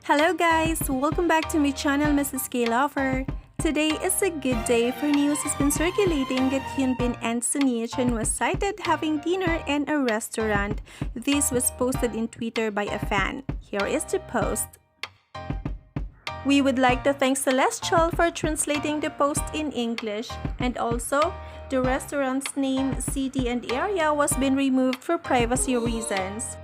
Hello guys! Welcome back to my channel, Mrs. K Lover. Today is a good day for news has been circulating that Hyun Bin and Son was sighted having dinner in a restaurant. This was posted in Twitter by a fan. Here is the post. We would like to thank Celestial for translating the post in English, and also the restaurant's name, city, and area was been removed for privacy reasons.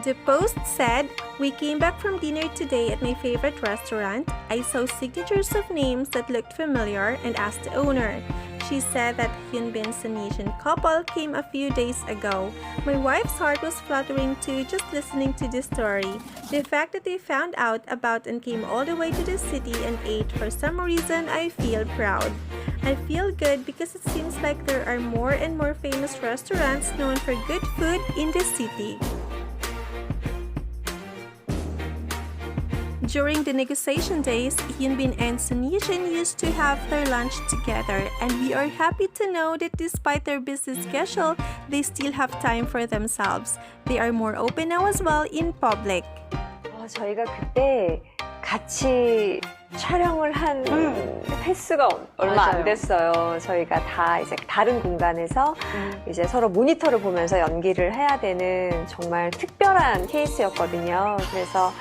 The post said, "We came back from dinner today at my favorite restaurant. I saw signatures of names that looked familiar and asked the owner. She said that Hyun Bin Son couple came a few days ago. My wife's heart was fluttering too just listening to this story. The fact that they found out about and came all the way to the city and ate, for some reason I feel proud. I feel good because it seems like there are more and more famous restaurants known for good food in the city." During the negotiation days, Hyun Bin and Son used to have their lunch together, and we are happy to know that despite their busy schedule, they still have time for themselves. They are more open now as well in public. 저희가 그때 같이 촬영을 한 횟수가 얼마 안 됐어요. 저희가 다 이제 다른 공간에서 이제 서로 모니터를 보면서 연기를 해야 되는 정말 특별한 케이스였거든요. 그래서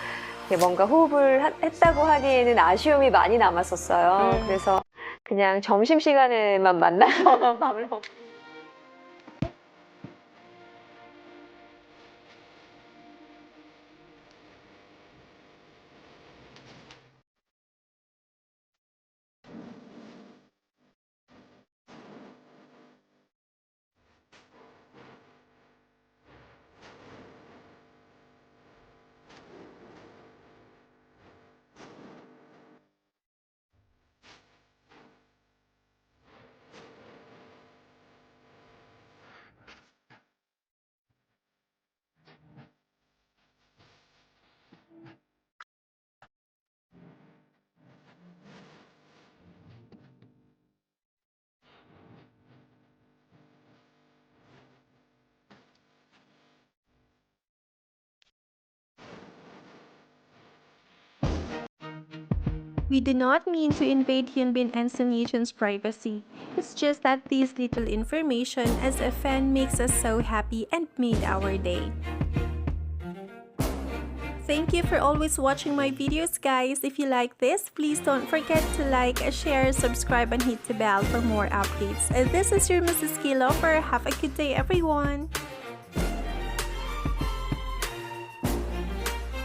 뭔가 호흡을 했다고 하기에는 아쉬움이 많이 남았었어요. 그래서 그냥 점심시간에만 만나서 밥을 먹고. We do not mean to invade Hyun Bin and Son privacy. It's just that this little information as a fan makes us so happy and made our day. Thank you for always watching my videos, guys. If you like this, please don't forget to like, share, subscribe, and hit the bell for more updates. This is your Mrs. K Lover. Have a good day, everyone.